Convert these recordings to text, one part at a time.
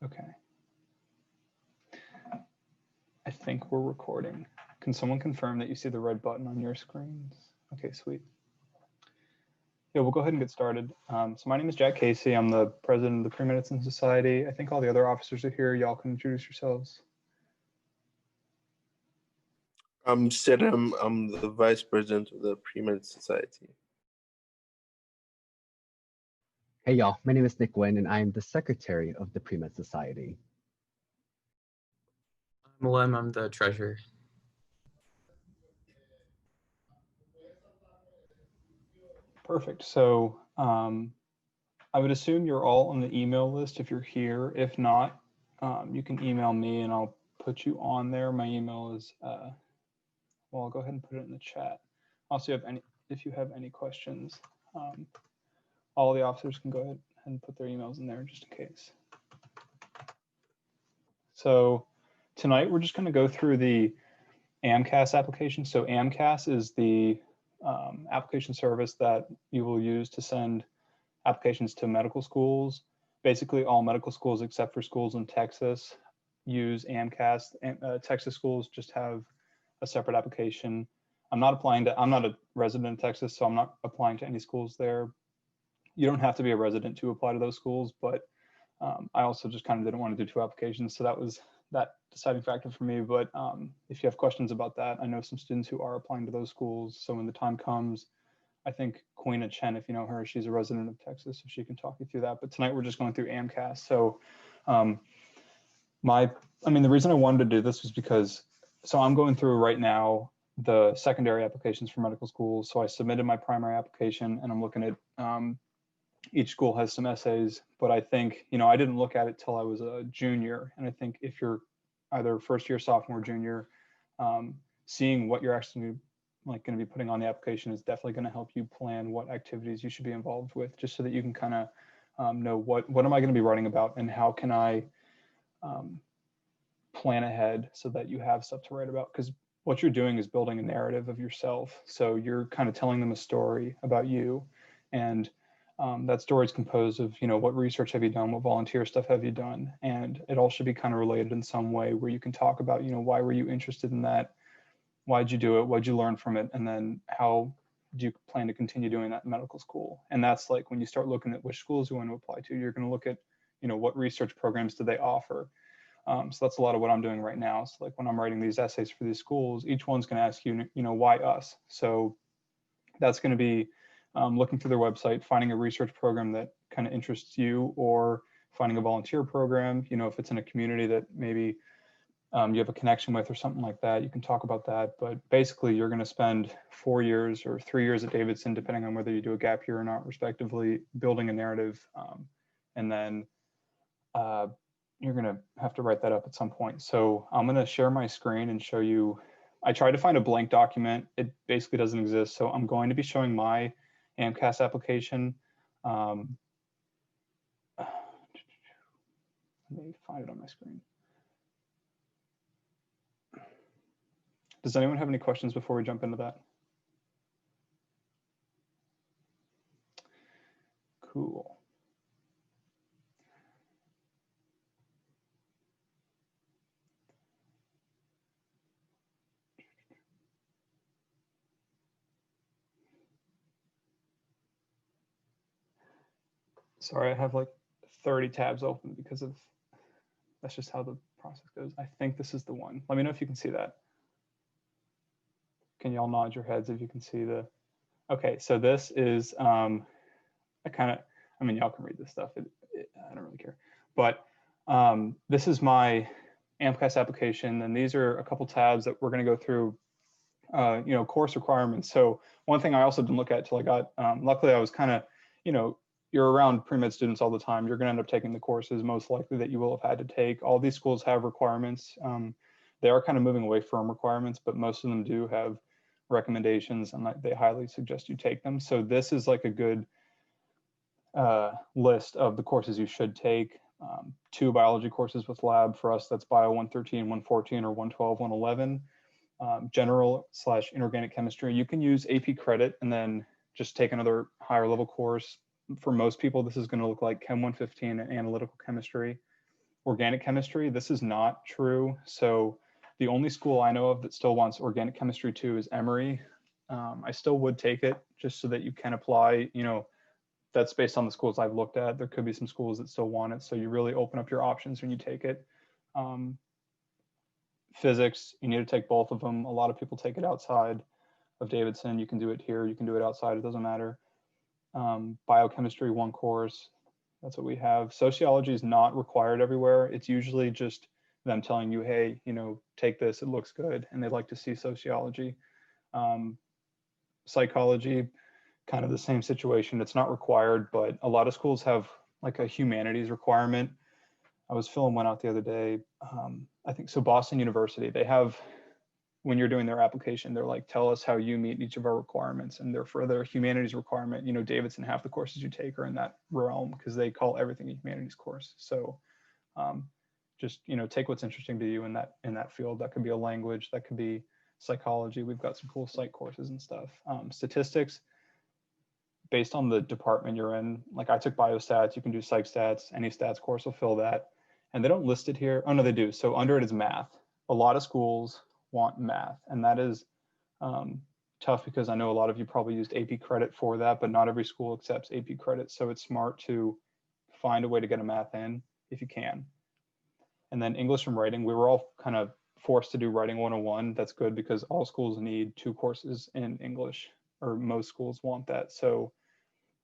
Okay. I think we're recording. Can someone confirm that you see the red button on your screens? Okay, sweet. Yeah, we'll go ahead and get started. So my name is Jack Casey. I'm the president of the Premedicine Society. I think all the other officers are here. Y'all can introduce yourselves. I'm Stedham. I'm the vice president of the Premedicine Society. Hey y'all, my name is Nick Wynn and I am the secretary of the Premed Society. I'm Lem, I'm the treasurer. Perfect. So I would assume you're all on the email list if you're here. If not, you can email me and I'll put you on there. My email is, well, I'll go ahead and put it in the chat. Also, if you have any questions, all the officers can go ahead and put their emails in there just in case. So tonight we're just going to go through the AMCAS application. So AMCAS is the application service that you will use to send applications to medical schools. Basically all medical schools except for schools in Texas use AMCAS. Texas schools just have a separate application. I'm not a resident of Texas, so I'm not applying to any schools there. You don't have to be a resident to apply to those schools, but I also just kind of didn't want to do 2 applications. So that was that deciding factor for me. But if you have questions about that, I know some students who are applying to those schools. So when the time comes, I think Queena Chen, if you know her, she's a resident of Texas, so she can talk you through that. But tonight we're just going through AMCAS. So the reason I wanted to do this was because, so I'm going through right now the secondary applications for medical schools. So I submitted my primary application and I'm looking at each school has some essays, but I think, I didn't look at it till I was a junior. And I think if you're either first year, sophomore, junior, seeing what you're actually going to be putting on the application is definitely going to help you plan what activities you should be involved with, just so that you can kind of know what am I going to be writing about and how can I plan ahead so that you have stuff to write about. Because what you're doing is building a narrative of yourself. So you're kind of telling them a story about you, and that story is composed of, what research have you done, what volunteer stuff have you done, and it all should be kind of related in some way where you can talk about, why were you interested in that, why'd you do it, what'd you learn from it, and then how do you plan to continue doing that in medical school. And that's like when you start looking at which schools you want to apply to, you're going to look at, what research programs do they offer. So that's a lot of what I'm doing right now. So like when I'm writing these essays for these schools, each one's going to ask you, why us? So that's going to be looking through their website, finding a research program that kind of interests you, or finding a volunteer program, if it's in a community that maybe you have a connection with or something like that, you can talk about that. But basically you're going to spend 4 years or 3 years at Davidson, depending on whether you do a gap year or not, respectively, building a narrative. And then you're going to have to write that up at some point. So I'm going to share my screen and show you. I tried to find a blank document. It basically doesn't exist. So I'm going to be showing my AMCAS application. Let me find it on my screen. Does anyone have any questions before we jump into that? Cool. Sorry, I have like 30 tabs open because that's just how the process goes. I think this is the one. Let me know if you can see that. Can y'all nod your heads if you can see the, okay, so this is, y'all can read this stuff. I don't really care. But this is my AMCAS application, and these are a couple tabs that we're going to go through, course requirements. So one thing I also didn't look at till I got, luckily I was kind of, you're around pre-med students all the time. You're going to end up taking the courses most likely that you will have had to take. All these schools have requirements. They are kind of moving away from requirements, but most of them do have recommendations, and they highly suggest you take them. So this is like a good list of the courses you should take. 2 biology courses with lab. For us, that's Bio 113, 114, or 112, 111. General/inorganic chemistry. You can use AP credit and then just take another higher level course. For most people, this is going to look like Chem 115 and analytical chemistry. organic chemistry, this is not true. So the only school I know of that still wants organic chemistry 2 is Emory. I still would take it just so that you can apply, you know, that's based on the schools I've looked at. There could be some schools that still want it. So you really open up your options when you take it. Physics, you need to take both of them. A lot of people take it outside of Davidson. You can do it here, you can do it outside, it doesn't matter. Biochemistry, 1 course, that's what we have. Sociology is not required everywhere. It's usually just them telling you, hey, you know, take this, it looks good, and they'd like to see sociology. Psychology, kind of the same situation. It's not required, but a lot of schools have like a humanities requirement. I was filling one out the other day. I think so. Boston University, they have, when you're doing their application, they're like, tell us how you meet each of our requirements. And for their humanities requirement, you know, Davidson, half the courses you take are in that realm because they call everything a humanities course. So just, you know, take what's interesting to you in that field. That could be a language, that could be psychology. We've got some cool psych courses and stuff. Statistics, based on the department you're in, like I took biostats, you can do psych stats, any stats course will fill that. And they don't list it here. Oh no, they do. So under it is math. A lot of schools want math, and that is tough because I know a lot of you probably used AP credit for that, but not every school accepts AP credit. So it's smart to find a way to get a math in if you can. And then English and writing, we were all kind of forced to do writing 101. That's good because all schools need 2 courses in English, or most schools want that. So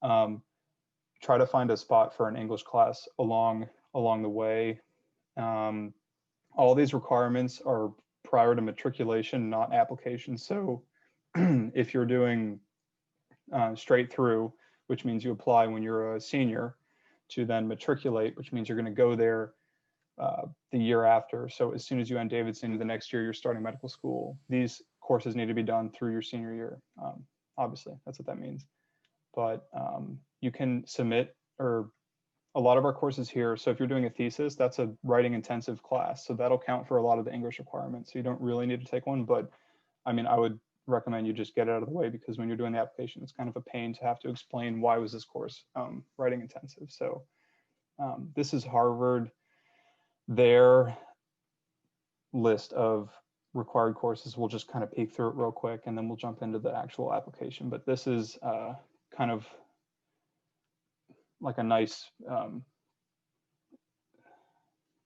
try to find a spot for an English class along the way. All these requirements are prior to matriculation, not application. So if you're doing straight through, which means you apply when you're a senior, to then matriculate, which means you're going to go there the year after. So as soon as you end Davidson, the next year you're starting medical school. These courses need to be done through your senior year. Obviously, that's what that means. But you can submit, or a lot of our courses here, so if you're doing a thesis, that's a writing intensive class. So that'll count for a lot of the English requirements. So you don't really need to take one, but I mean, I would recommend you just get it out of the way, because when you're doing the application, it's kind of a pain to have to explain why was this course writing intensive. So this is Harvard. Their list of required courses, we'll just kind of peek through it real quick and then we'll jump into the actual application. But this is kind of like a nice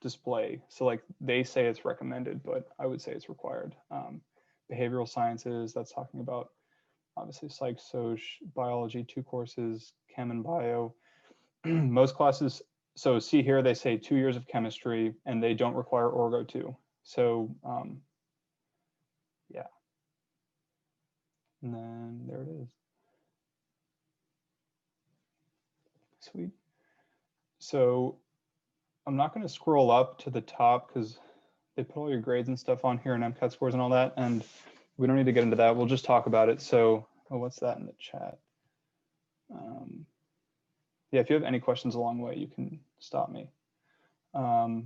display. So like they say it's recommended, but I would say it's required. Behavioral sciences, that's talking about obviously psych, soc, biology, 2 courses, chem and bio. Most classes, so see here, they say 2 years of chemistry and they don't require Orgo 2. So yeah. And then there it is. Sweet. So I'm not going to scroll up to the top because they put all your grades and stuff on here and MCAT scores and all that, and we don't need to get into that. We'll just talk about it. So, oh, what's that in the chat? Yeah, if you have any questions along the way, you can stop me. Oh,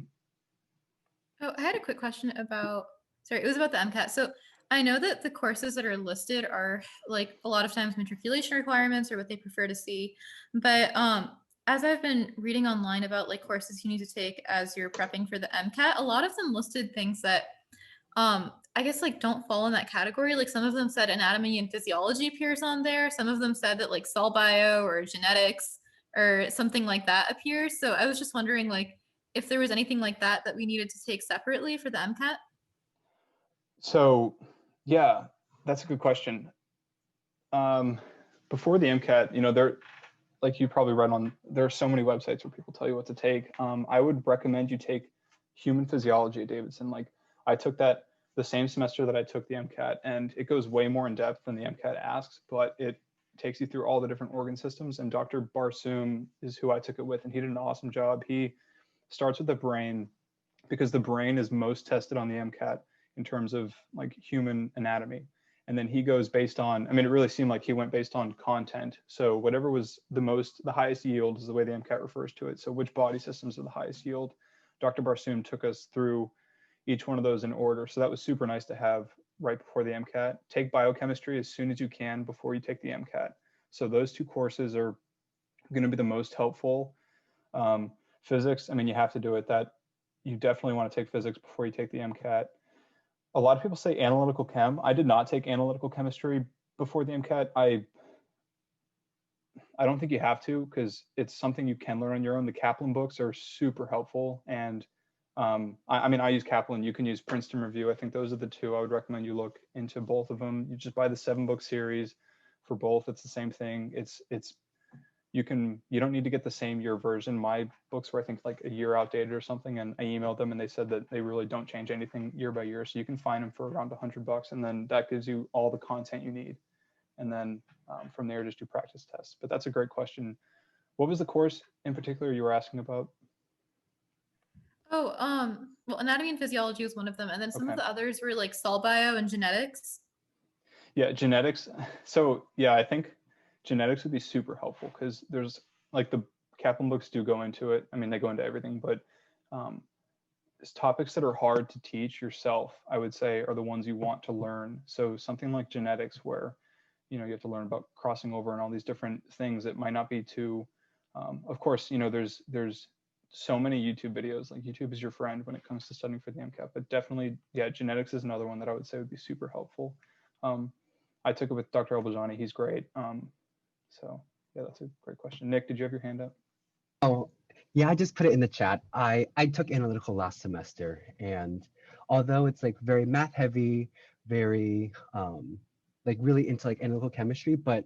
I had a quick question about, sorry, it was about the MCAT. So I know that the courses that are listed are like a lot of times matriculation requirements or what they prefer to see. But as I've been reading online about like courses you need to take as you're prepping for the MCAT, a lot of them listed things that I guess like don't fall in that category. Like some of them said anatomy and physiology appears on there. Some of them said that like cell bio or genetics or something like that appears. So I was just wondering like if there was anything like that that we needed to take separately for the MCAT. So yeah, that's a good question. Before the MCAT, you know, there, like you probably read on, there are so many websites where people tell you what to take. I would recommend you take human physiology at Davidson. Like I took that the same semester that I took the MCAT, and it goes way more in depth than the MCAT asks, but it takes you through all the different organ systems. And Dr. Barsoom is who I took it with, and he did an awesome job. He starts with the brain because the brain is most tested on the MCAT in terms of like human anatomy. And then he goes based on, I mean, it really seemed like he went based on content. So whatever was the highest yield is the way the MCAT refers to it. So which body systems are the highest yield? Dr. Barsoom took us through each one of those in order. So that was super nice to have right before the MCAT. Take biochemistry as soon as you can before you take the MCAT. So those 2 courses are going to be the most helpful. Physics, I mean, you have to do it. That you definitely want to take physics before you take the MCAT. A lot of people say analytical chem. I did not take analytical chemistry before the MCAT. I don't think you have to, because it's something you can learn on your own. The Kaplan books are super helpful. And I mean, I use Kaplan. You can use Princeton Review. I think those are the two. I would recommend you look into both of them. You just buy the 7-book series for both. It's the same thing. You don't need to get the same year version. My books were, I think, like a year outdated or something. And I emailed them and they said that they really don't change anything year by year. So you can find them for around $100. And then that gives you all the content you need. And then from there, just do practice tests. But that's a great question. What was the course in particular you were asking about? Oh, well, anatomy and physiology was one of them. And then some of Okay. the others were like cell bio and genetics. Yeah, genetics. So yeah, I think genetics would be super helpful, because there's like the Kaplan books do go into it. I mean, they go into everything, but topics that are hard to teach yourself, I would say, are the ones you want to learn. So something like genetics, where you have to learn about crossing over and all these different things that might not be too, of course, there's so many YouTube videos. Like, YouTube is your friend when it comes to studying for the MCAT, but definitely, yeah, genetics is another one that I would say would be super helpful. I took it with Dr. Albajani. He's great. So yeah, that's a great question. Nick, did you have your hand up? Oh, yeah, I just put it in the chat. I took analytical last semester, and although it's like very math heavy, very like really into like analytical chemistry, but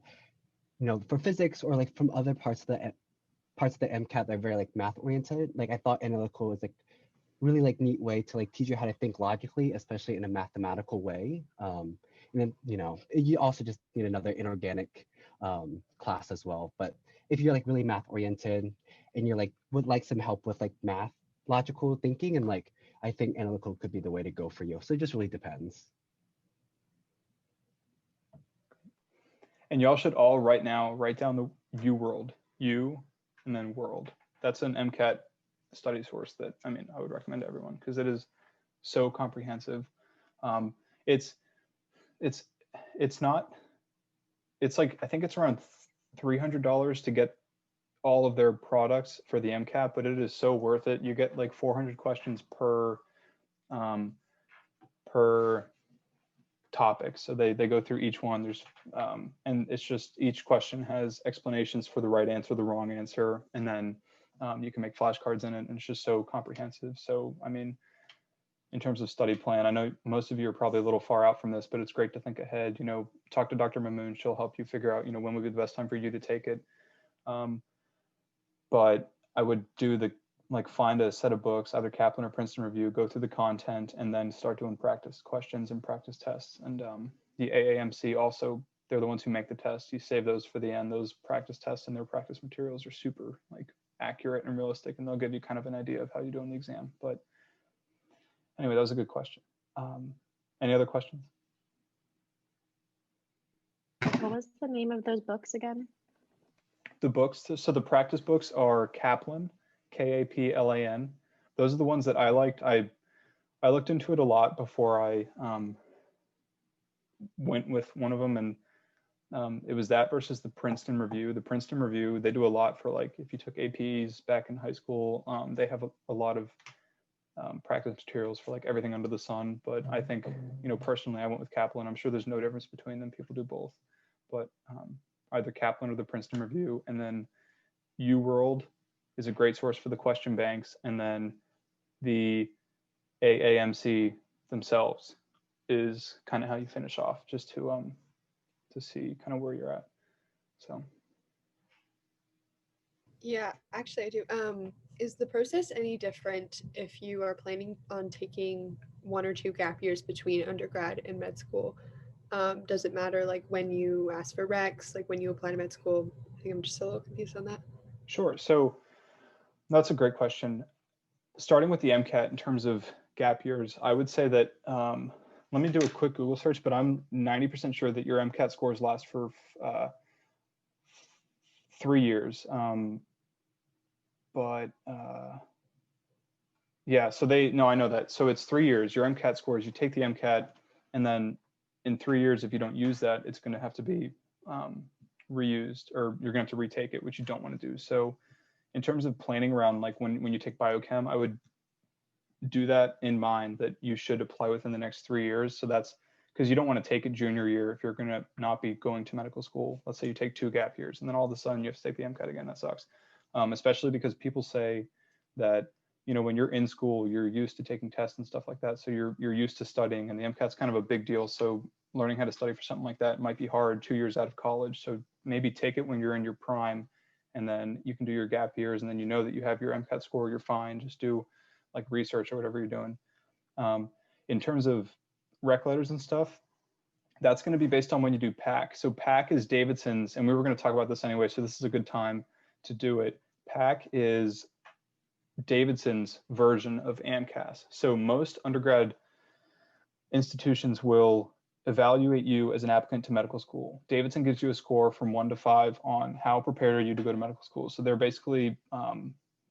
for physics or like from other parts of the MCAT that are very like math oriented, like I thought analytical was like really like neat way to like teach you how to think logically, especially in a mathematical way. And then you also just need another inorganic class as well. But if you're like really math oriented and you're like would like some help with like math logical thinking, and like I think analytical could be the way to go for you. So it just really depends. And y'all should all right now write down the U world, U and then world. That's an MCAT study source that I would recommend to everyone, because it is so comprehensive. It's not. It's like, I think it's around $300 to get all of their products for the MCAT, but it is so worth it. You get like 400 questions per topic. So they go through each one. There's and it's just each question has explanations for the right answer, the wrong answer, and then you can make flashcards in it, and it's just so comprehensive. So I mean, in terms of study plan, I know most of you are probably a little far out from this, but it's great to think ahead. Talk to Dr. Mamoon. She'll help you figure out when would be the best time for you to take it. But I would do find a set of books, either Kaplan or Princeton Review, go through the content, and then start doing practice questions and practice tests. And the AAMC also, they're the ones who make the tests. You save those for the end. Those practice tests and their practice materials are super accurate and realistic, and they'll give you kind of an idea of how you do in the exam. But anyway, that was a good question. Any other questions? What was the name of those books again? The books, so the practice books are Kaplan, Kaplan. Those are the ones that I liked. I looked into it a lot before I went with one of them, and it was that versus the Princeton Review. The Princeton Review, they do a lot for if you took APs back in high school. They have a lot of practice materials for everything under the sun. But I think, personally, I went with Kaplan. I'm sure there's no difference between them. People do both, but either Kaplan or the Princeton Review. And then UWorld is a great source for the question banks. And then the AAMC themselves is kind of how you finish off, just to see kind of where you're at. So. Yeah, actually I do. Is the process any different if you are planning on taking 1 or 2 gap years between undergrad and med school? Does it matter when you ask for recs, when you apply to med school? I think I'm just a little confused on that. Sure. So that's a great question. Starting with the MCAT in terms of gap years, I would say that, let me do a quick Google search, but I'm 90% sure that your MCAT scores last for 3 years. Yeah, so I know that. So it's 3 years, your MCAT scores, you take the MCAT, and then in 3 years, if you don't use that, it's going to have to be reused, or you're going to have to retake it, which you don't want to do. So in terms of planning around when you take biochem, I would do that in mind that you should apply within the next 3 years. So that's because you don't want to take it junior year if you're going to not be going to medical school. Let's say you take 2 gap years and then all of a sudden you have to take the MCAT again. That sucks. Especially because people say that, you know, when you're in school, you're used to taking tests and stuff like that. So you're used to studying, and the MCAT's kind of a big deal. So learning how to study for something like that might be hard 2 years out of college. So maybe take it when you're in your prime, and then you can do your gap years, and then you know that you have your MCAT score, you're fine. Just do like research or whatever you're doing. In terms of rec letters and stuff, that's going to be based on when you do PAC. So PAC is Davidson's, and we were going to talk about this anyway, so this is a good time to do it. PAC is Davidson's version of AMCAS. So most undergrad institutions will evaluate you as an applicant to medical school. Davidson gives you a score from 1 to 5 on how prepared are you to go to medical school. So they're basically,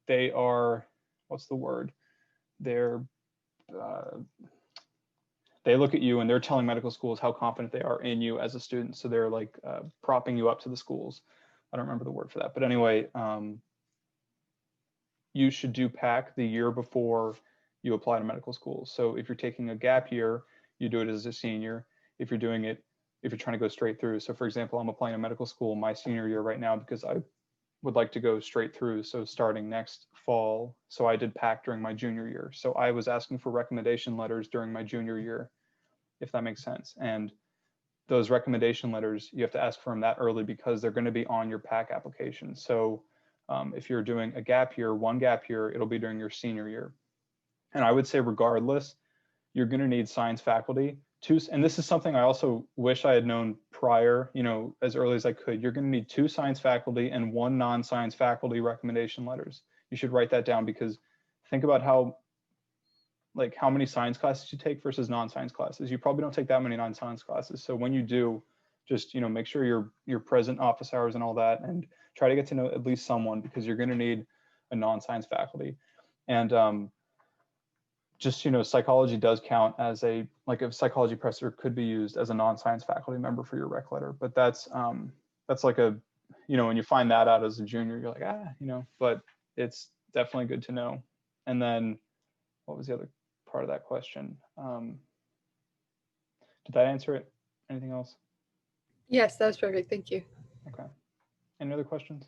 they are, what's the word? They're, they look at you and they're telling medical schools how confident they are in you as a student. So they're like propping you up to the schools. I don't remember the word for that, but anyway, you should do PAC the year before you apply to medical school. So if you're taking a gap year, you do it as a senior. If you're doing it, if you're trying to go straight through. So for example, I'm applying to medical school my senior year right now because I would like to go straight through. So starting next fall. So I did PAC during my junior year. So I was asking for recommendation letters during my junior year, if that makes sense. And those recommendation letters, you have to ask for them that early because they're going to be on your PAC application. So if you're doing a gap year, 1 gap year, it'll be during your senior year. And I would say regardless, you're going to need science faculty. And this is something I also wish I had known prior, you know, as early as I could. You're going to need 2 science faculty and 1 non-science faculty recommendation letters. You should write that down because think about how many science classes you take versus non-science classes. You probably don't take that many non-science classes. So when you do, just, you know, make sure you're present office hours and all that, and try to get to know at least someone because you're going to need a non-science faculty. And just, you know, psychology does count as a psychology professor could be used as a non-science faculty member for your rec letter. But that's like a, you know, when you find that out as a junior, you're like, you know, but it's definitely good to know. And then what was the other part of that question? Did that answer it? Anything else? Yes, that was perfect. Thank you. Okay. Any other questions?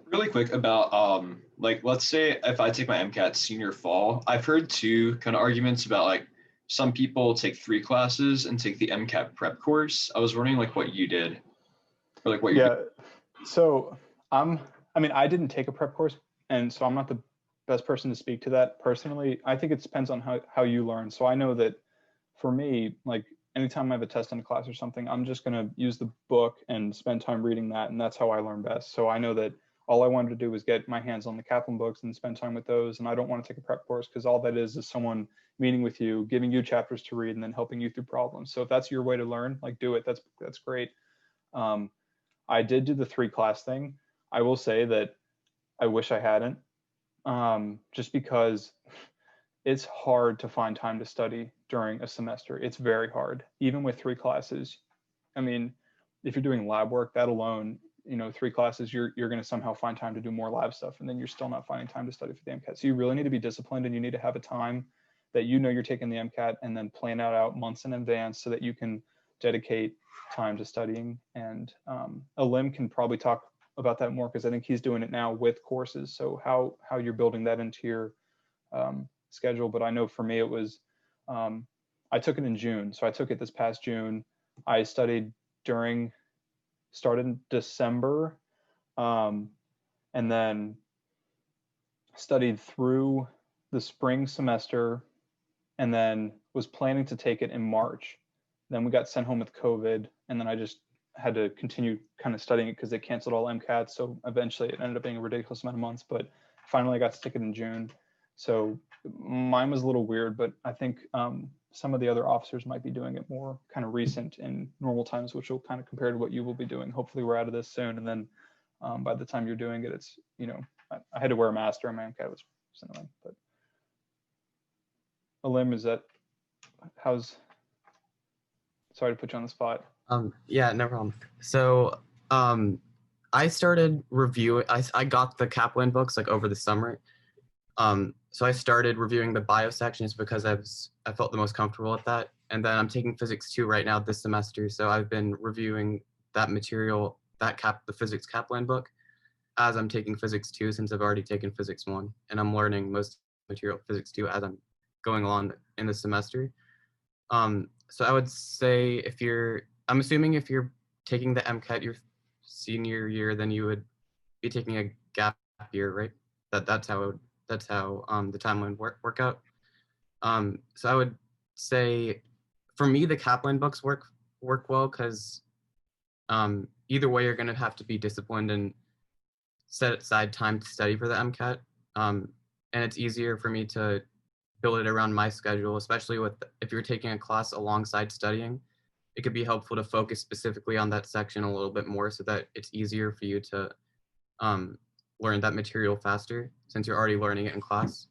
Really quick about like, let's say if I take my MCAT senior fall, I've heard 2 kind of arguments about like some people take 3 classes and take the MCAT prep course. I was wondering like what you did, or like what you. So I mean, I didn't take a prep course, and so I'm not the best person to speak to that personally. I think it depends on how you learn. So I know that for me, like anytime I have a test in a class or something, I'm just going to use the book and spend time reading that, and that's how I learn best. So I know that all I wanted to do was get my hands on the Kaplan books and spend time with those, and I don't want to take a prep course because all that is someone meeting with you, giving you chapters to read, and then helping you through problems. So if that's your way to learn, like do it. That's great. I did do the 3 class thing. I will say that I wish I hadn't, just because it's hard to find time to study during a semester. It's very hard, even with 3 classes. I mean, if you're doing lab work, that alone, you know, 3 classes, you're going to somehow find time to do more lab stuff, and then you're still not finding time to study for the MCAT. So you really need to be disciplined, and you need to have a time that you know you're taking the MCAT, and then plan it out months in advance so that you can dedicate time to studying. And Alim can probably talk about that more because I think he's doing it now with courses. So how you're building that into your schedule. But I know for me it was, I took it in June. So I took it this past June. I studied started in December, and then studied through the spring semester, and then was planning to take it in March. Then we got sent home with COVID, and then I just had to continue kind of studying it because they canceled all MCATs. So eventually it ended up being a ridiculous amount of months, but finally I got to take it in June. So mine was a little weird, but I think some of the other officers might be doing it more kind of recent in normal times, which will kind of compare to what you will be doing. Hopefully we're out of this soon. And then by the time you're doing it, it's, you know, I had to wear a mask during my MCAT, which was annoying. But Alim, sorry to put you on the spot. Yeah, no problem. So I started reviewing, I got the Kaplan books like over the summer. so I started reviewing the bio sections because I felt the most comfortable with that. And then I'm taking physics 2 right now this semester. So I've been reviewing that material, the physics Kaplan book, as I'm taking physics 2, since I've already taken physics 1, and I'm learning most material physics 2 as I'm going along in the semester. So I would say I'm assuming if you're taking the MCAT your senior year, then you would be taking a gap year, right? That's how the timeline work out. So I would say, for me, the Kaplan books work well because either way, you're going to have to be disciplined and set aside time to study for the MCAT. And it's easier for me to build it around my schedule, especially if you're taking a class alongside studying. It could be helpful to focus specifically on that section a little bit more so that it's easier for you to learn that material faster since you're already learning it in class.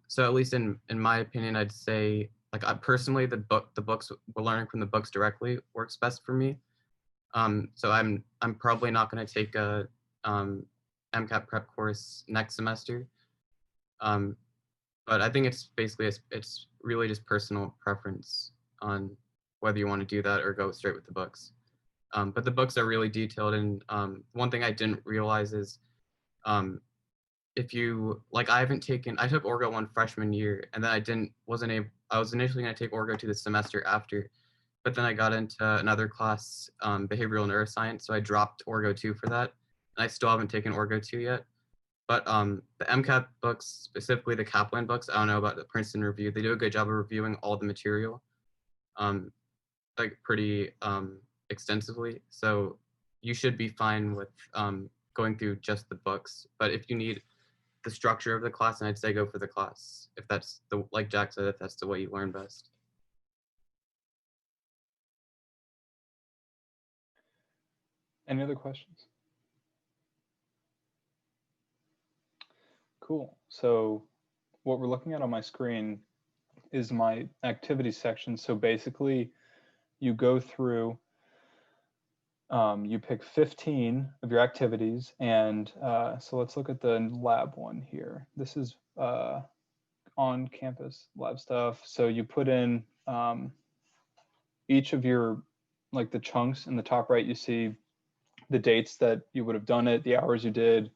So at least in my opinion, I'd say, like, personally, the books, we're learning from the books directly works best for me. So I'm probably not going to take a MCAT prep course next semester. But I think it's really just personal preference on whether you want to do that or go straight with the books. But the books are really detailed, and one thing I didn't realize is if you, like, I took Orgo 1 freshman year, and then I was initially going to take Orgo 2 the semester after, but then I got into another class, behavioral neuroscience, so I dropped Orgo 2 for that, and I still haven't taken Orgo 2 yet. But the MCAT books, specifically the Kaplan books, I don't know about the Princeton review, they do a good job of reviewing all the material, like pretty extensively. So you should be fine with going through just the books. But if you need the structure of the class, then I'd say go for the class. If that's like Jack said, if that's the way you learn best. Any other questions? Cool. So what we're looking at on my screen is my activities section. So basically you go through, you pick 15 of your activities, and so let's look at the lab one here. This is on campus lab stuff. So you put in each of your, like, the chunks in the top right, you see the dates that you would have done it, the hours you did,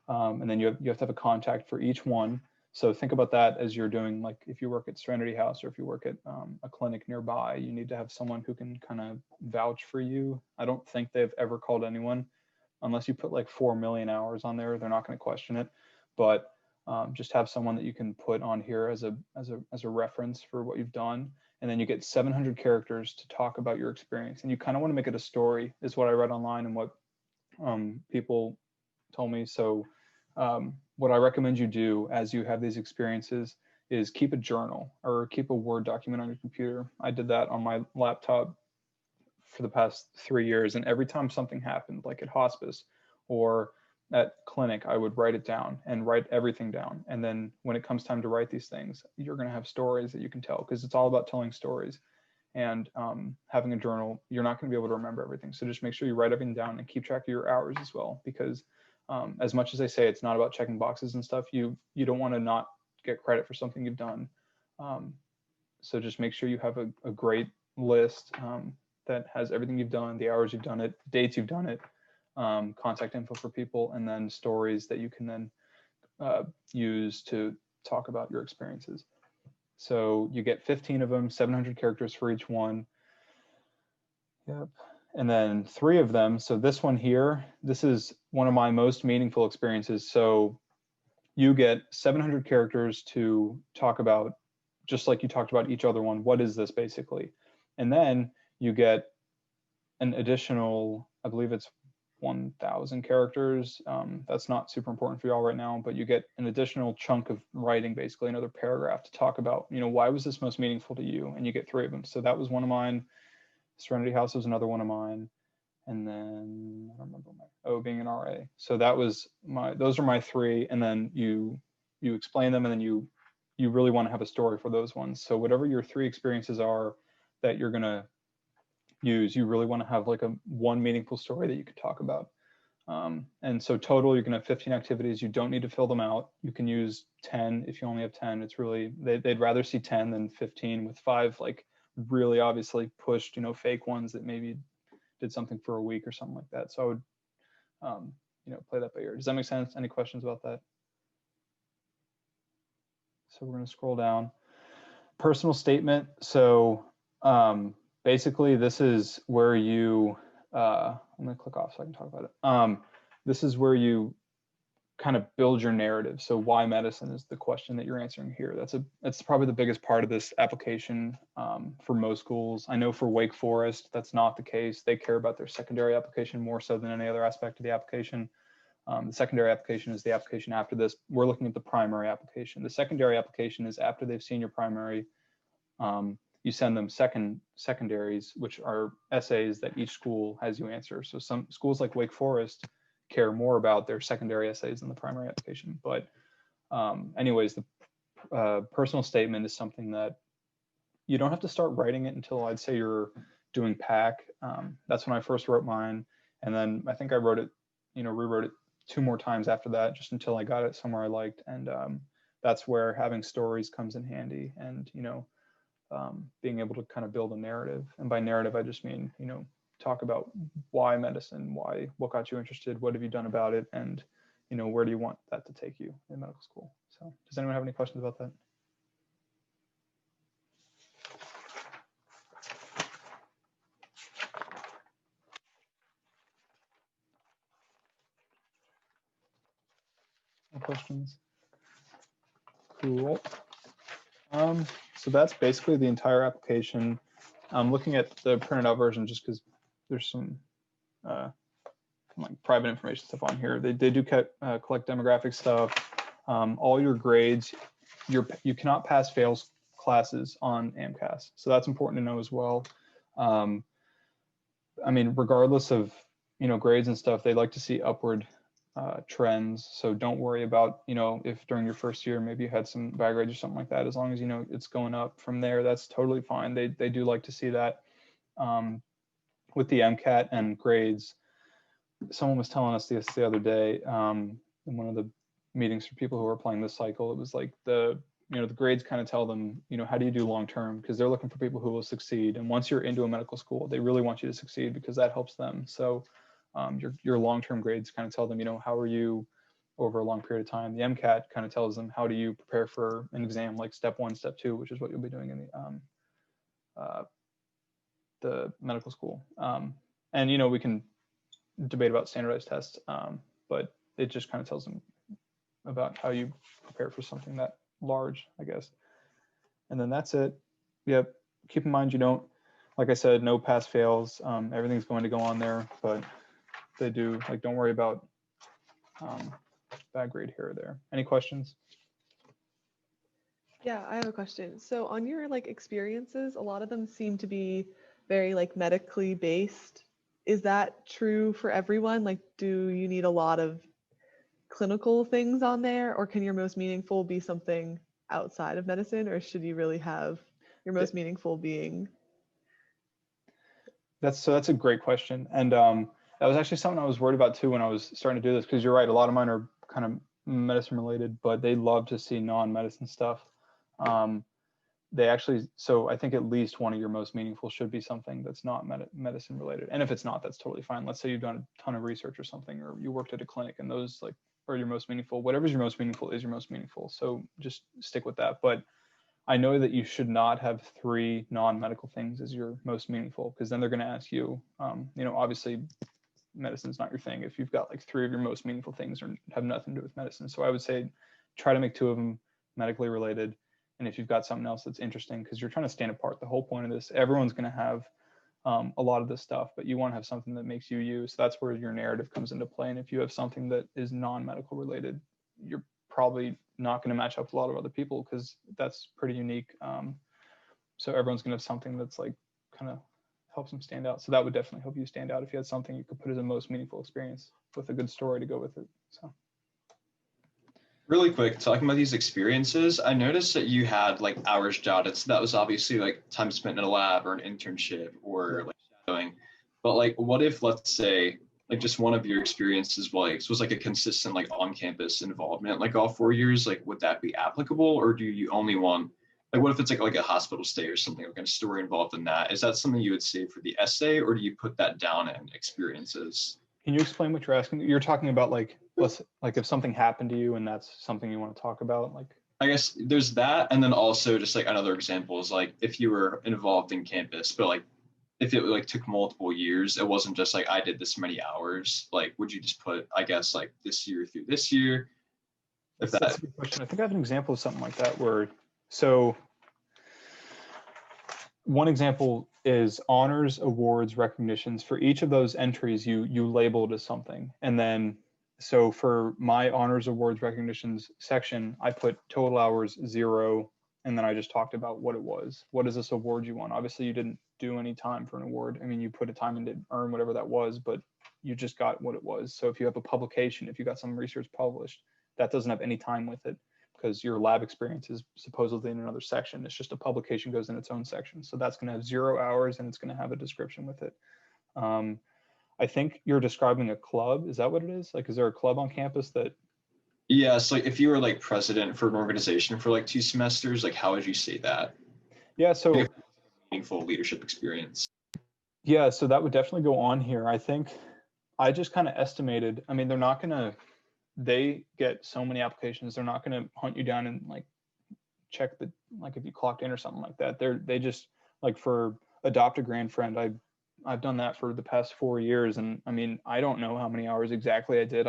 and then you have to have a contact for each one. So think about that as you're doing, like, if you work at Serenity House or if you work at a clinic nearby, you need to have someone who can kind of vouch for you. I don't think they've ever called anyone, unless you put like 4 million hours on there, they're not going to question it. But just have someone that you can put on here as a reference for what you've done. And then you get 700 characters to talk about your experience. And you kind of want to make it a story, is what I read online and what people told me. So what I recommend you do as you have these experiences is keep a journal or keep a Word document on your computer. I did that on my laptop for the past 3 years. And every time something happened, like at hospice or at clinic, I would write it down and write everything down. And then when it comes time to write these things, you're going to have stories that you can tell, because it's all about telling stories. And having a journal, you're not going to be able to remember everything. So just make sure you write everything down and keep track of your hours as well, because as much as they say it's not about checking boxes and stuff, you don't want to not get credit for something you've done. So just make sure you have a great list that has everything you've done, the hours you've done it, dates you've done it, contact info for people, and then stories that you can then use to talk about your experiences. So you get 15 of them, 700 characters for each one. Yep. And then 3 of them. So this one here, this is one of my most meaningful experiences. So you get 700 characters to talk about, just like you talked about each other one. What is this basically? And then you get an additional, I believe it's 1,000 characters. That's not super important for y'all right now, but you get an additional chunk of writing, basically another paragraph to talk about, why was this most meaningful to you? And you get 3 of them. So that was one of mine. Serenity House was another one of mine. And then I don't remember being an RA. So that was those are my 3. And then you explain them, and then you really want to have a story for those ones. So whatever your 3 experiences are that you're going to use, you really want to have like one meaningful story that you could talk about. And so total, you're gonna have 15 activities. You don't need to fill them out. You can use 10 if you only have 10. It's really, they'd rather see 10 than 15 with 5, like really obviously pushed, you know, fake ones that maybe did something for a week or something like that. So I would, you know, play that by ear. Does that make sense? Any questions about that? So we're gonna scroll down. Personal statement. So basically this is where you, I'm gonna click off so I can talk about it. This is where you kind of build your narrative. So why medicine is the question that you're answering here. That's probably the biggest part of this application for most schools. I know for Wake Forest, that's not the case. They care about their secondary application more so than any other aspect of the application. The secondary application is the application after this. We're looking at the primary application. The secondary application is after they've seen your primary, you send them secondaries, which are essays that each school has you answer. So some schools like Wake Forest care more about their secondary essays than the primary application. But anyways, the personal statement is something that you don't have to start writing it until I'd say you're doing PAC. That's when I first wrote mine. And then I think I wrote it, you know, rewrote it 2 more times after that, just until I got it somewhere I liked. And that's where having stories comes in handy, and, you know, being able to kind of build a narrative. And by narrative, I just mean, you know, talk about why medicine, what got you interested, what have you done about it, and, you know, where do you want that to take you in medical school. So does anyone have any questions about that? No questions? Cool. So that's basically the entire application. I'm looking at the printed out version just because there's some like private information stuff on here. They do collect demographic stuff. All your grades, you cannot pass fails classes on AMCAS. So that's important to know as well. I mean, regardless of, you know, grades and stuff, they like to see upward trends. So don't worry about, you know, if during your first year maybe you had some bad grades or something like that. As long as you know it's going up from there, that's totally fine. They do like to see that. With the MCAT and grades, someone was telling us this the other day in one of the meetings for people who are applying this cycle. It was like the grades kind of tell them, you know, how do you do long term, because they're looking for people who will succeed. And once you're into a medical school, they really want you to succeed because that helps them. So your long-term grades kind of tell them, you know, how are you over a long period of time. The MCAT kind of tells them how do you prepare for an exam like step 1, step 2, which is what you'll be doing in the medical school. And, you know, we can debate about standardized tests, but it just kind of tells them about how you prepare for something that large, I guess. And then that's it. Yep. Keep in mind, you don't, like I said, no pass fails. Everything's going to go on there, but they do, like, don't worry about bad grade here or there. Any questions? Yeah, I have a question. So on your like experiences, a lot of them seem to be very like medically based. Is that true for everyone? Like, do you need a lot of clinical things on there, or can your most meaningful be something outside of medicine, or should you really have your most meaningful being? That's a great question. And that was actually something I was worried about too when I was starting to do this, because you're right, a lot of mine are kind of medicine related, but they love to see non-medicine stuff. They actually, so I think at least one of your most meaningful should be something that's not medicine related. And if it's not, that's totally fine. Let's say you've done a ton of research or something, or you worked at a clinic, and those like are your most meaningful. Whatever's your most meaningful is your most meaningful. So just stick with that. But I know that you should not have 3 non-medical things as your most meaningful, because then they're going to ask you, you know, obviously medicine's not your thing if you've got like 3 of your most meaningful things or have nothing to do with medicine. So I would say try to make 2 of them medically related. And if you've got something else that's interesting, because you're trying to stand apart, the whole point of this, everyone's going to have a lot of this stuff, but you want to have something that makes you you. So that's where your narrative comes into play. And if you have something that is non-medical related, you're probably not going to match up with a lot of other people, because that's pretty unique. So everyone's going to have something that's like kind of helps them stand out. So that would definitely help you stand out if you had something you could put as a most meaningful experience with a good story to go with it. So. Really quick, talking about these experiences, I noticed that you had like hours jotted. So that was obviously like time spent in a lab or an internship or like shadowing. But like, what if, let's say, like just one of your experiences was like a consistent like on-campus involvement like all 4 years, like would that be applicable, or do you only want like what if it's like a hospital stay or something, like a story involved in that? Is that something you would say for the essay, or do you put that down in experiences? Can you explain what you're asking? You're talking about like, like if something happened to you and that's something you want to talk about, like. I guess there's that, and then also just like another example is like if you were involved in campus, but like if it like took multiple years, it wasn't just like I did this many hours. Like, would you just put, I guess, like this year through this year? If That's that. a good question. I think I have an example of something like that where, so one example is honors, awards, recognitions. For each of those entries, you labeled as something. And then, so for my honors, awards, recognitions section, I put total hours 0. And then I just talked about what it was. What is this award you won? Obviously, you didn't do any time for an award. I mean, you put a time in to earn whatever that was, but you just got what it was. So if you have a publication, if you got some research published, that doesn't have any time with it, because your lab experience is supposedly in another section. It's just a publication goes in its own section. So that's going to have 0 hours and it's going to have a description with it. I think you're describing a club. Is that what it is? Like, is there a club on campus that? Yeah, so like if you were like president for an organization for like 2 semesters, like how would you say that? Yeah, so like meaningful leadership experience. Yeah, so that would definitely go on here. I think I just kind of estimated, I mean, they get so many applications, they're not going to hunt you down and like check the, like if you clocked in or something like that. They just, like for adopt a grand friend, I've done that for the past 4 years. And I mean, I don't know how many hours exactly I did.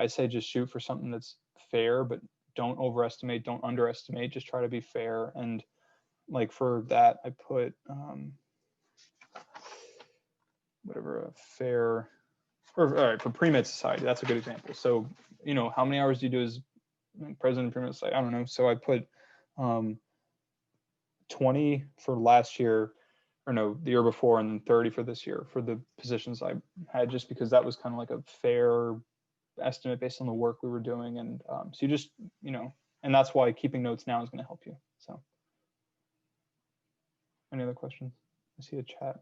I say just shoot for something that's fair, but don't overestimate, don't underestimate, just try to be fair. And like for that, I put, whatever, a fair, or all right, for pre-med society, that's a good example. So, how many hours do you do as president of pre-med society? I don't know. So I put 20 for last year, or no, the year before, and then 30 for this year for the positions I had, just because that was kind of like a fair estimate based on the work we were doing. And so you just, and that's why keeping notes now is going to help you. So any other questions? I see a chat.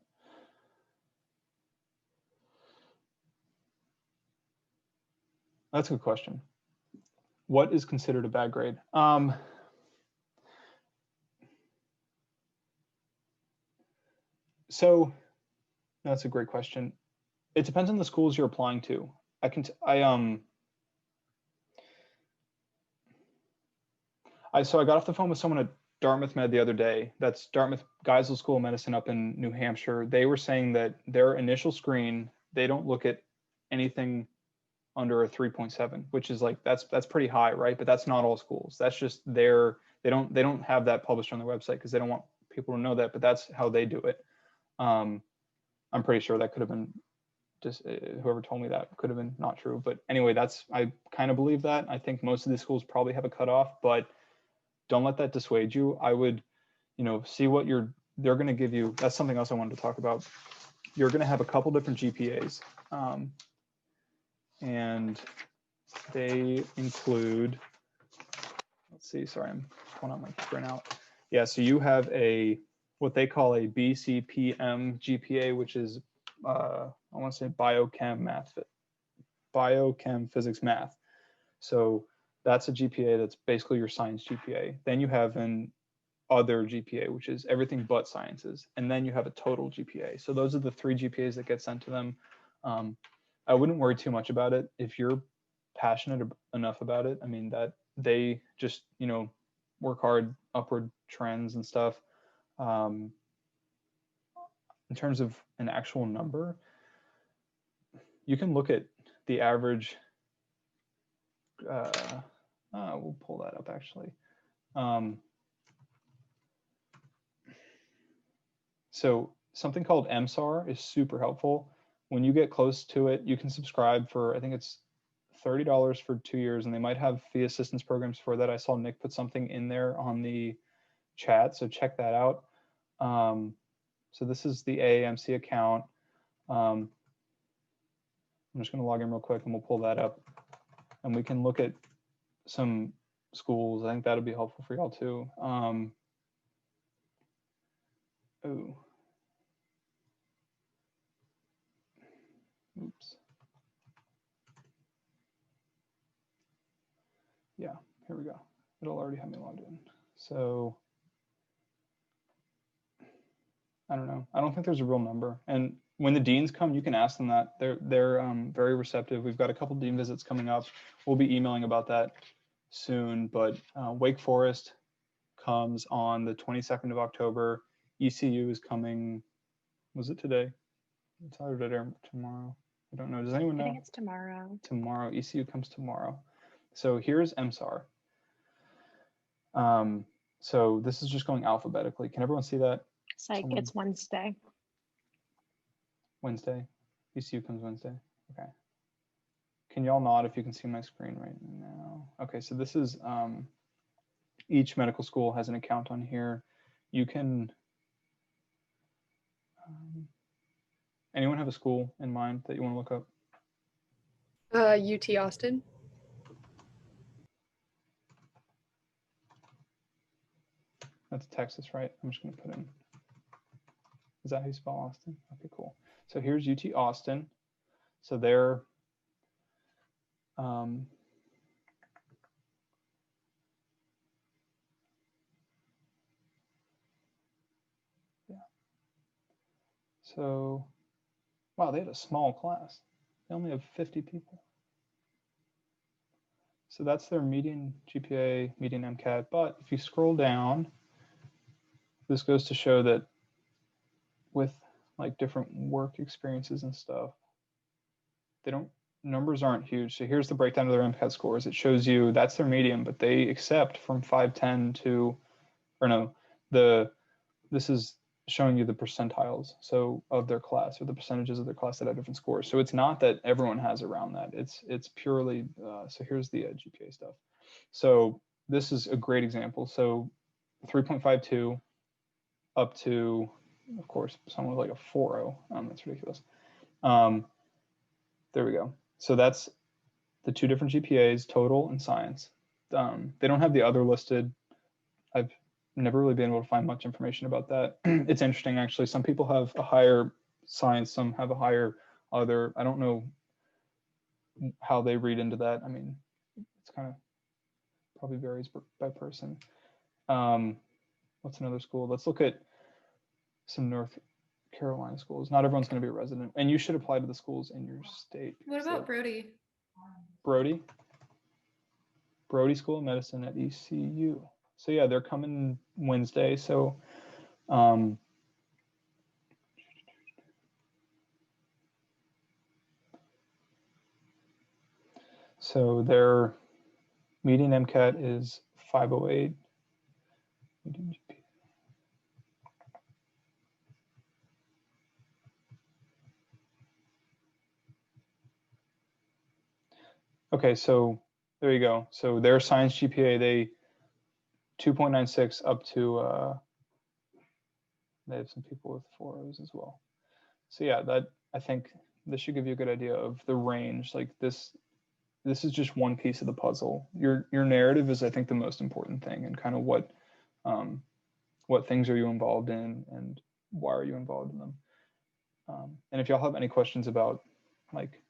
That's a good question. What is considered a bad grade? So that's a great question. It depends on the schools you're applying to. So I got off the phone with someone at Dartmouth Med the other day. That's Dartmouth Geisel School of Medicine up in New Hampshire. They were saying that their initial screen, they don't look at anything under a 3.7, which is like, that's pretty high, right? But that's not all schools. That's just they don't have that published on their website because they don't want people to know that, but that's how they do it. I'm pretty sure that could have been just whoever told me that could have been not true. But anyway, I kind of believe that. I think most of these schools probably have a cutoff, but don't let that dissuade you. I would, see what they're going to give you. That's something else I wanted to talk about. You're going to have a couple different GPAs. And they include, let's see, sorry, I'm pulling out my printout. Yeah, so you have what they call a BCPM GPA, which is, I want to say biochem physics math. So that's a GPA that's basically your science GPA. Then you have an other GPA, which is everything but sciences. And then you have a total GPA. So those are the 3 GPAs that get sent to them. I wouldn't worry too much about it. If you're passionate enough about it, I mean, that they just, work hard, upward trends and stuff. In terms of an actual number, you can look at the average. We'll pull that up actually. So something called MSAR is super helpful. When you get close to it, you can subscribe for, I think it's $30 for 2 years, and they might have fee assistance programs for that. I saw Nick put something in there on the chat, so check that out. So this is the AAMC account. I'm just going to log in real quick and we'll pull that up, and we can look at some schools. I think that'll be helpful for y'all too. Oops. here we go. It'll already have me logged in. So I don't know. I don't think there's a real number. And when the deans come, you can ask them that. They're very receptive. We've got a couple dean visits coming up. We'll be emailing about that soon. But Wake Forest comes on the 22nd of October. ECU is coming. Was it today? It's either today or tomorrow. I don't know. Does anyone know? I think it's tomorrow. Tomorrow. ECU comes tomorrow. So here's MSAR. So this is just going alphabetically. Can everyone see that? Psych, it's Wednesday. Wednesday. ECU comes Wednesday. Okay. Can y'all nod if you can see my screen right now? Okay, so this is each medical school has an account on here. You can. Anyone have a school in mind that you want to look up? UT Austin. That's Texas, right? I'm just going to put in. Is that how you spell Austin? Okay, cool. So here's UT Austin. So they're yeah. So wow, they had a small class. They only have 50 people. So that's their median GPA, median MCAT. But if you scroll down, this goes to show that with like different work experiences and stuff, numbers aren't huge. So here's the breakdown of their MCAT scores. It shows you that's their median, but they accept from 510 to, or no, this is showing you the percentiles, so of their class, or the percentages of their class that have different scores. So it's not that everyone has around that. It's purely, so here's the GPA stuff. So this is a great example. So 3.52 up to, of course, someone with like a 4.0. That's ridiculous. There we go. So that's the two different GPAs, total and science. They don't have the other listed. I've never really been able to find much information about that. It's interesting, actually. Some people have a higher science, some have a higher other. I don't know how they read into that. I mean, it's kind of probably varies by person. What's another school? Let's look at some North Carolina schools. Not everyone's going to be a resident, and you should apply to the schools in your state. What about Brody? Brody School of Medicine at ECU. So yeah, they're coming Wednesday. So so their median MCAT is 508. Okay, so there you go. So their science GPA, they 2.96 up to, they have some people with 4.0s as well. So yeah, that, I think this should give you a good idea of the range. Like this is just one piece of the puzzle. Your narrative is, I think, the most important thing, and kind of what things are you involved in and why are you involved in them. And if y'all have any questions about, like,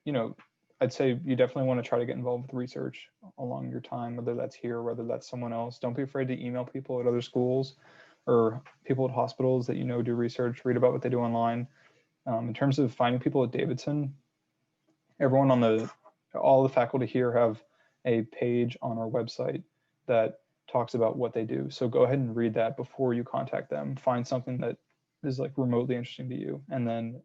you know, I'd say you definitely want to try to get involved with research along your time, whether that's here, whether that's someone else. Don't be afraid to email people at other schools or people at hospitals that you know do research, read about what they do online. In terms of finding people at Davidson, everyone on all the faculty here have a page on our website that talks about what they do. So go ahead and read that before you contact them. Find something that is like remotely interesting to you, and then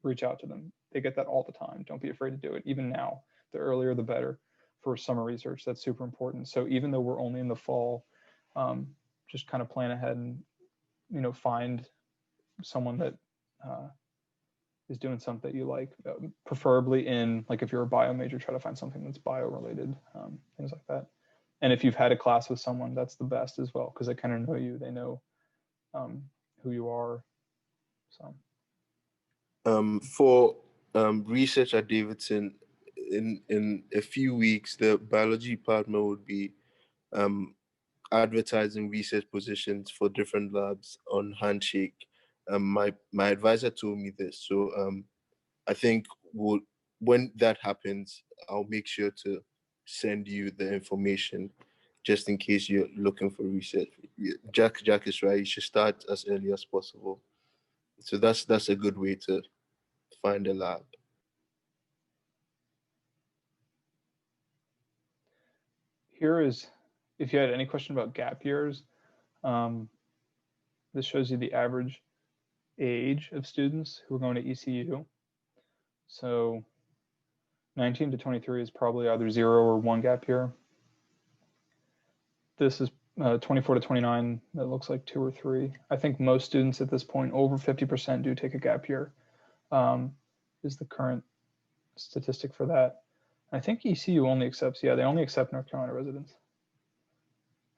reach out to them. They get that all the time. Don't be afraid to do it. Even now, the earlier the better for summer research. That's super important. So even though we're only in the fall, just kind of plan ahead and, you know, find someone that is doing something that you like, preferably in, like, if you're a bio major, try to find something that's bio related, things like that. And if you've had a class with someone, that's the best as well, because they kind of know you, they know who you are. So for research at Davidson, in a few weeks, the biology department would be advertising research positions for different labs on Handshake. My advisor told me this, so I think when that happens, I'll make sure to send you the information just in case you're looking for research. Jack is right. You should start as early as possible. So that's a good way to find a lab. Here is, if you had any question about gap years, this shows you the average age of students who are going to ECU. So 19 to 23 is probably either 0 or 1 gap year. This is 24 to 29, that looks like 2 or 3. I think most students at this point, over 50% do take a gap year, is the current statistic for that. I think ECU only accepts, they only accept North Carolina residents.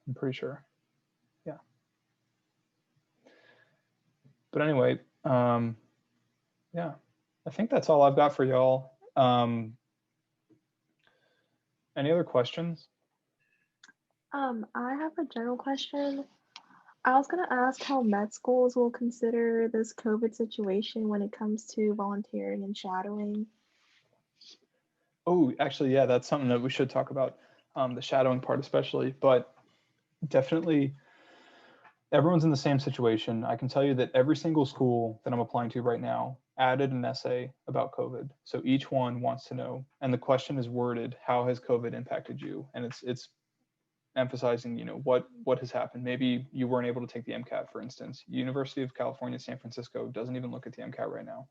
I'm pretty sure. Yeah. But anyway, yeah, I think that's all I've got for y'all. Any other questions? I have a general question. I was gonna ask how med schools will consider this COVID situation when it comes to volunteering and shadowing. Oh, actually, yeah, that's something that we should talk about, the shadowing part especially, but definitely everyone's in the same situation. I can tell you that every single school that I'm applying to right now added an essay about COVID. So each one wants to know, and the question is worded, how has COVID impacted you? And it's emphasizing, what has happened. Maybe you weren't able to take the MCAT, for instance. University of California, San Francisco doesn't even look at the MCAT right now.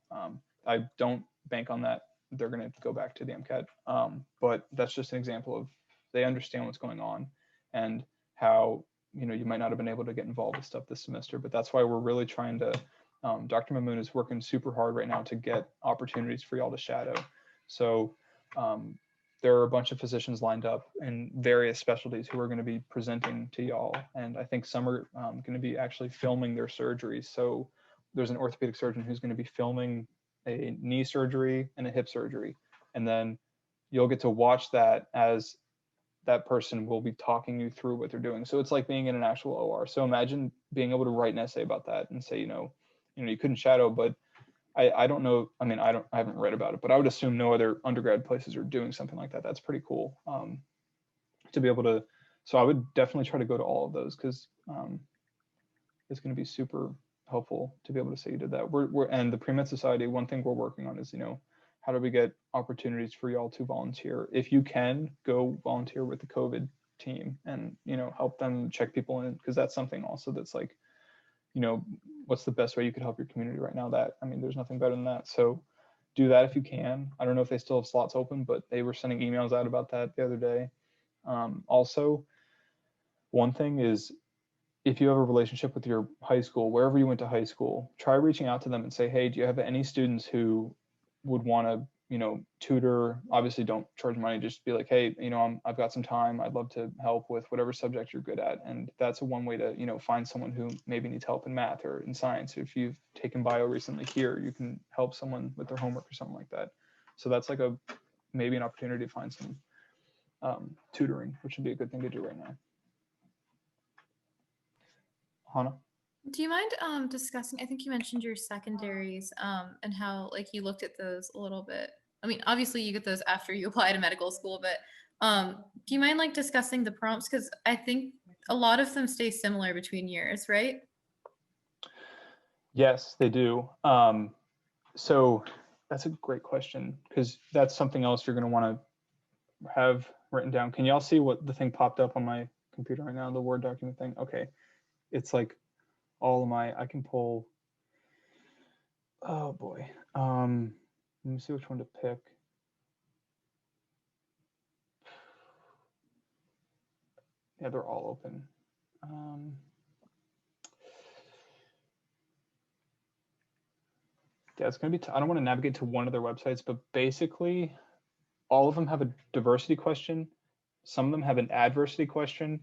I don't bank on that. They're going to go back to the MCAT. But that's just an example of, they understand what's going on and how, you might not have been able to get involved with stuff this semester, but that's why we're really trying to, Dr. Mamoon is working super hard right now to get opportunities for y'all to shadow. So there are a bunch of physicians lined up in various specialties who are going to be presenting to y'all. And I think some are going to be actually filming their surgeries. So there's an orthopedic surgeon who's going to be filming a knee surgery and a hip surgery. And then you'll get to watch that as that person will be talking you through what they're doing. So it's like being in an actual OR. So imagine being able to write an essay about that and say, you couldn't shadow, but I don't know. I mean, I haven't read about it, but I would assume no other undergrad places are doing something like that. That's pretty cool to be able to. So I would definitely try to go to all of those because it's going to be super helpful to be able to say you did that. And the Pre-Med Society, one thing we're working on is, how do we get opportunities for y'all to volunteer? If you can, go volunteer with the COVID team and, help them check people in, because that's something also that's like, what's the best way you could help your community right now? There's nothing better than that. So do that if you can. I don't know if they still have slots open, but they were sending emails out about that the other day. Also, one thing is, if you have a relationship with your high school, wherever you went to high school, try reaching out to them and say, hey, do you have any students who would want to, tutor? Obviously don't charge money, just be like, hey, I've got some time. I'd love to help with whatever subject you're good at. And that's one way to, find someone who maybe needs help in math or in science. If you've taken bio recently here, you can help someone with their homework or something like that. So that's like maybe an opportunity to find some tutoring, which would be a good thing to do right now. Hannah? Do you mind discussing, I think you mentioned your secondaries and how you looked at those a little bit. Obviously you get those after you apply to medical school, but do you mind discussing the prompts? Because I think a lot of them stay similar between years, right? Yes, they do. So that's a great question, because that's something else you're going to want to have written down. Can y'all see what the thing popped up on my computer right now, the Word document thing? Okay. It's like all of I can pull, oh boy. Let me see which one to pick. Yeah, they're all open. Yeah, it's going to be, I don't want to navigate to one of their websites, but basically all of them have a diversity question. Some of them have an adversity question,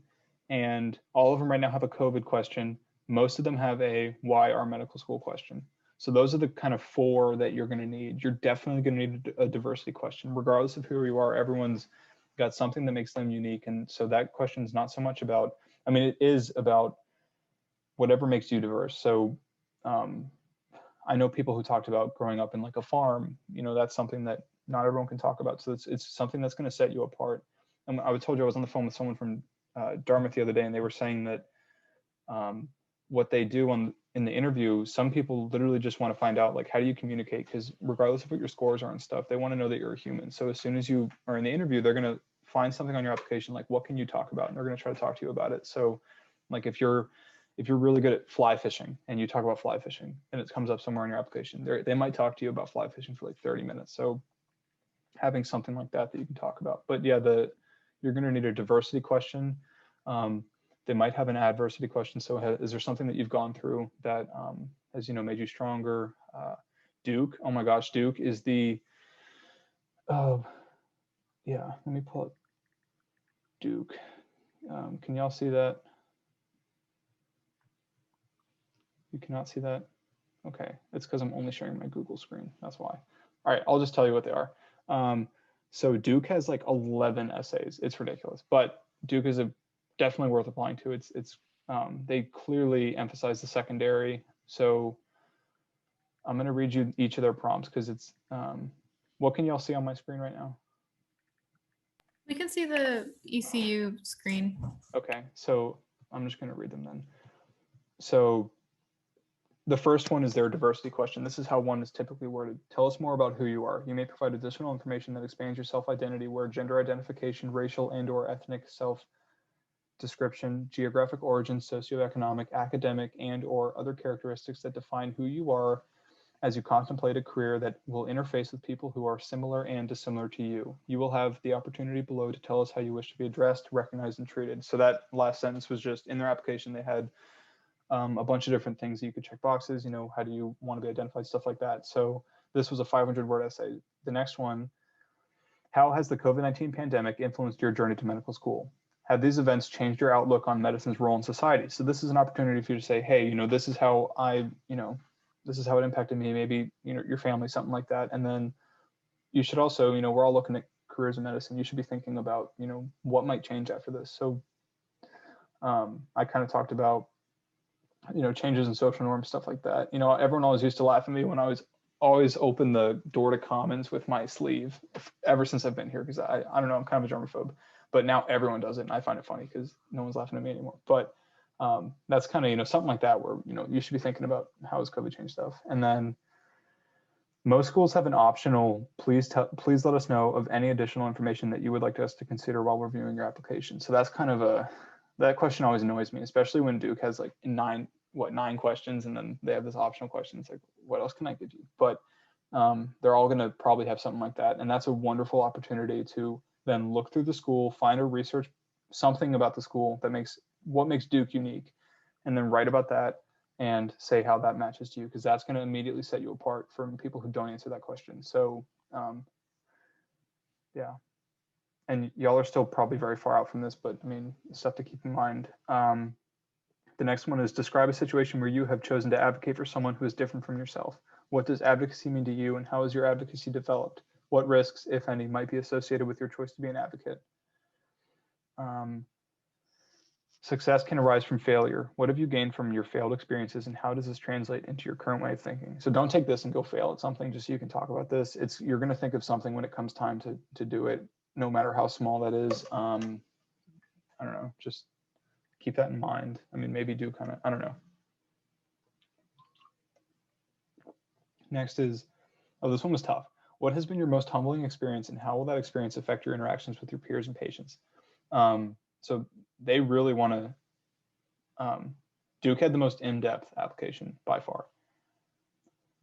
and all of them right now have a COVID question. Most of them have a why our medical school question. So those are the kind of 4 that you're going to need. You're definitely going to need a diversity question. Regardless of who you are, everyone's got something that makes them unique. And so that question is not so much about, it is about whatever makes you diverse. So I know people who talked about growing up in a farm, that's something that not everyone can talk about. So it's something that's going to set you apart. and I told you I was on the phone with someone from Dartmouth the other day, and they were saying that what they do in the interview, some people literally just want to find out, like, how do you communicate? Because regardless of what your scores are and stuff, they want to know that you're a human. So as soon as you are in the interview, they're going to find something on your application, like, what can you talk about? And they're going to try to talk to you about it. So like if you're really good at fly fishing and you talk about fly fishing and it comes up somewhere in your application, they might talk to you about fly fishing for like 30 minutes. So having something like that you can talk about. But yeah, you're going to need a diversity question. They might have an adversity question. So is there something that you've gone through that has, made you stronger? Duke, oh my gosh, Duke is yeah, let me pull up Duke. Can y'all see that? You cannot see that? Okay, it's because I'm only sharing my Google screen, that's why. All right, I'll just tell you what they are. So Duke has like 11 essays. It's ridiculous, but Duke is definitely worth applying to. They clearly emphasize the secondary. So I'm going to read you each of their prompts because it's, what can y'all see on my screen right now? We can see the ECU screen. Okay, so I'm just going to read them then. So the first one is their diversity question. This is how one is typically worded. Tell us more about who you are. You may provide additional information that expands your self-identity where gender identification, racial and/or ethnic self-description, geographic origin, socioeconomic, academic, and/or other characteristics that define who you are as you contemplate a career that will interface with people who are similar and dissimilar to you. You will have the opportunity below to tell us how you wish to be addressed, recognized, and treated. So that last sentence was just in their application. They had a bunch of different things that you could check boxes, how do you want to be identified, stuff like that. So this was a 500-word essay. The next one, how has the COVID-19 pandemic influenced your journey to medical school? Have these events changed your outlook on medicine's role in society? So this is an opportunity for you to say, hey, this is how this is how it impacted me, maybe, your family, something like that. And then you should also, we're all looking at careers in medicine. You should be thinking about, what might change after this. So I kind of talked about, changes in social norms, stuff like that. Everyone always used to laugh at me when I was always open the door to commons with my sleeve ever since I've been here. Cause I don't know, I'm kind of a germaphobe, but now everyone does it. And I find it funny because no one's laughing at me anymore. But that's kind of, something like that where, you should be thinking about how has COVID changed stuff. And then most schools have an optional, please let us know of any additional information that you would like us to consider while reviewing your application. So that's kind of that question always annoys me, especially when Duke has like nine questions and then they have this optional question. It's like, what else can I give you? But they're all going to probably have something like that. And that's a wonderful opportunity to then look through the school, find or research something about the school that what makes Duke unique, and then write about that and say how that matches to you, because that's going to immediately set you apart from people who don't answer that question. So yeah. And y'all are still probably very far out from this, but I mean, stuff to keep in mind. The next one is describe a situation where you have chosen to advocate for someone who is different from yourself. What does advocacy mean to you, and how is your advocacy developed? What risks, if any, might be associated with your choice to be an advocate? Success can arise from failure. What have you gained from your failed experiences, and how does this translate into your current way of thinking? So don't take this and go fail at something just so you can talk about this. You're going to think of something when it comes time to do it, no matter how small that is. I don't know, just keep that in mind. I mean, maybe do kind of, I don't know. Next is, this one was tough. What has been your most humbling experience, and how will that experience affect your interactions with your peers and patients? So they really want to, Duke had the most in-depth application by far.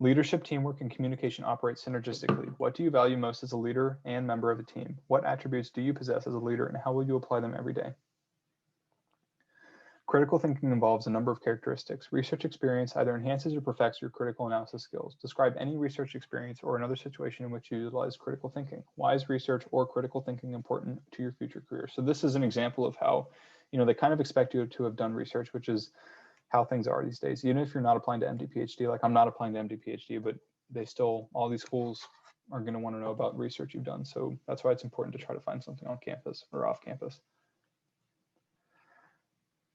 Leadership, teamwork, and communication operate synergistically. What do you value most as a leader and member of a team? What attributes do you possess as a leader, and how will you apply them every day? Critical thinking involves a number of characteristics. Research experience either enhances or perfects your critical analysis skills. Describe any research experience or another situation in which you utilize critical thinking. Why is research or critical thinking important to your future career? So this is an example of how, they kind of expect you to have done research, which is how things are these days. Even if you're not applying to MD, PhD, like I'm not applying to MD, PhD, but all these schools are going to want to know about research you've done. So that's why it's important to try to find something on campus or off campus.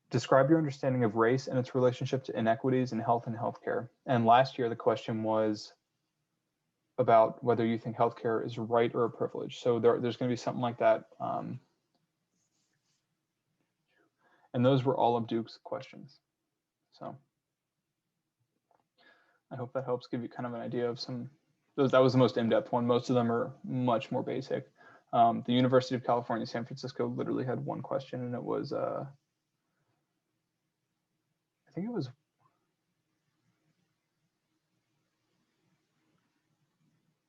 Describe your understanding of race and its relationship to inequities in health and healthcare. And last year, the question was about whether you think healthcare is a right or a privilege. So there's going to be something like that And those were all of Duke's questions. So I hope that helps give you kind of an idea of some, that was the most in-depth one. Most of them are much more basic. The University of California, San Francisco literally had one question, and it was, I think it was,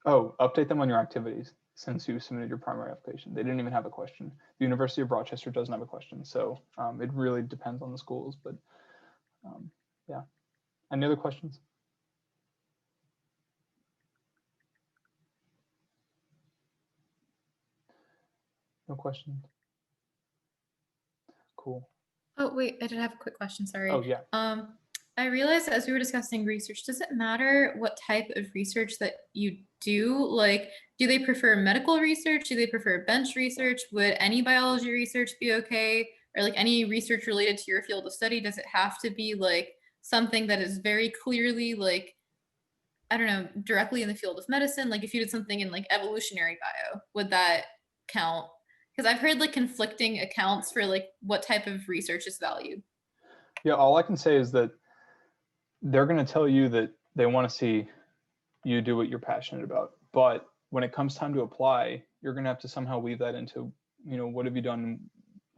oh, update them on your activities since you submitted your primary application. They didn't even have a question. The University of Rochester doesn't have a question. So it really depends on the schools, but yeah. Any other questions? No questions? Cool. Oh, wait, I did have a quick question, sorry. Oh, yeah. I realized as we were discussing research, does it matter what type of research that you do? Like, do they prefer medical research? Do they prefer bench research? Would any biology research be okay? Or like any research related to your field of study? Does it have to be like something that is very clearly like, I don't know, directly in the field of medicine? Like if you did something in like evolutionary bio, would that count? Because I've heard like conflicting accounts for like what type of research is valued. Yeah, all I can say is that they're going to tell you that they want to see you do what you're passionate about. But when it comes time to apply, you're going to have to somehow weave that into, you know, what have you done?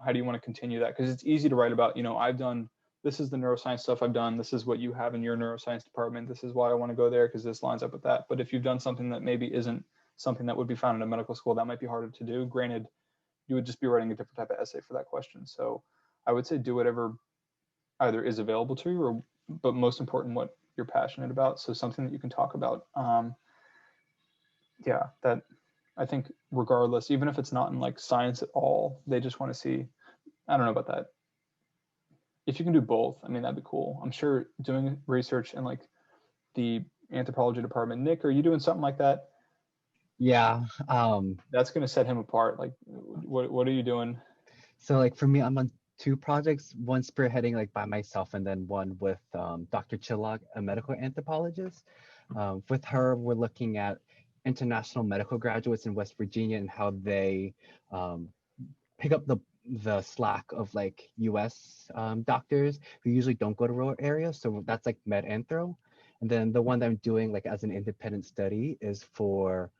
How do you want to continue that? Because it's easy to write about, you know, I've done, this is the neuroscience stuff I've done. This is what you have in your neuroscience department. This is why I want to go there because this lines up with that. But if you've done something that maybe isn't something that would be found in a medical school, that might be harder to do. Granted, you would just be writing a different type of essay for that question. So I would say do whatever either is available to you, or, but most important, what you're passionate about. So something that you can talk about. Yeah, that I think regardless, even if it's not in like science at all, they just want to see, I don't know about that. If you can do both, I mean, that'd be cool. I'm sure doing research in like the anthropology department, Nick, are you doing something like that? Yeah. That's going to set him apart. Like, what are you doing? So like for me, I'm on two projects, one spearheading like by myself and then one with Dr. Chillock, a medical anthropologist. With her, we're looking at international medical graduates in West Virginia and how they pick up the slack of like US doctors who usually don't go to rural areas. So that's like med anthro. And then the one that I'm doing like as an independent study is for,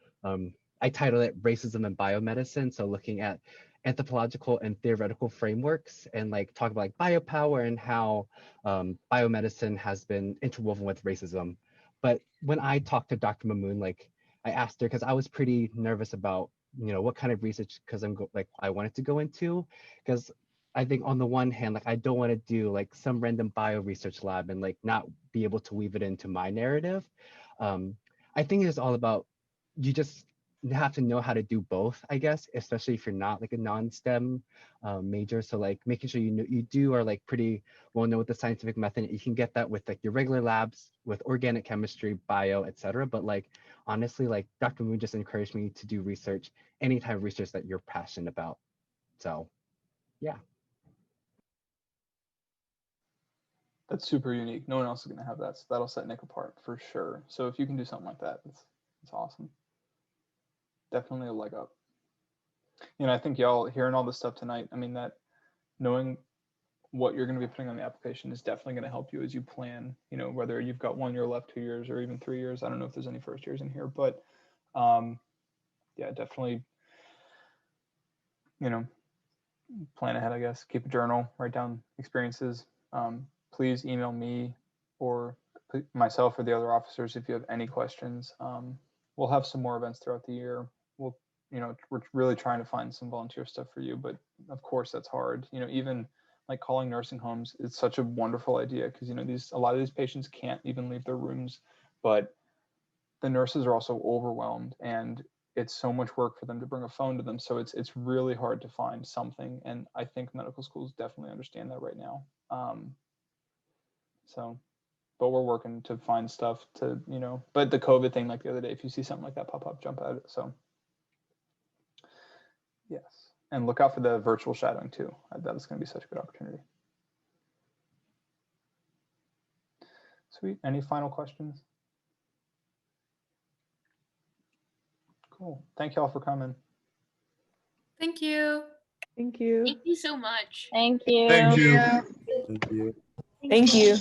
I titled it Racism and Biomedicine. So looking at anthropological and theoretical frameworks and like talk about like biopower and how biomedicine has been interwoven with racism. But when I talked to Dr. Mamoon, like I asked her, because I was pretty nervous about, you know, what kind of research, because like I wanted to go into, because I think on the one hand, like I don't want to do like some random bio research lab and like not be able to weave it into my narrative. I think it's all about, you just have to know how to do both, I guess, especially if you're not like a non-STEM major. So like making sure you know you do are like pretty well know with the scientific method. You can get that with like your regular labs with organic chemistry, bio, etc. But like honestly, like Dr. Moon just encouraged me to do research, any type of research that you're passionate about. So yeah. That's super unique. No one else is going to have that. So that'll set Nick apart for sure. So if you can do something like that, it's awesome. Definitely a leg up. You know, I think y'all hearing all this stuff tonight, I mean, that knowing what you're going to be putting on the application is definitely going to help you as you plan, you know, whether you've got 1 year left, 2 years, or even 3 years. I don't know if there's any first years in here, but yeah, definitely, you know, plan ahead, I guess. Keep a journal, write down experiences. Please email me or myself or the other officers if you have any questions. We'll have some more events throughout the year. We'll, you know, we're really trying to find some volunteer stuff for you, but of course that's hard. You know, even like calling nursing homes is such a wonderful idea because, you know, a lot of these patients can't even leave their rooms, but the nurses are also overwhelmed and it's so much work for them to bring a phone to them. So it's really hard to find something. And I think medical schools definitely understand that right now. So, but we're working to find stuff to, you know, but the COVID thing, like the other day, if you see something like that pop up, jump at it. So yes. And look out for the virtual shadowing too. That is going to be such a good opportunity. Sweet. Any final questions? Cool. Thank you all for coming. Thank you. Thank you. Thank you so much. Thank you. Thank you. Thank you. Thank you.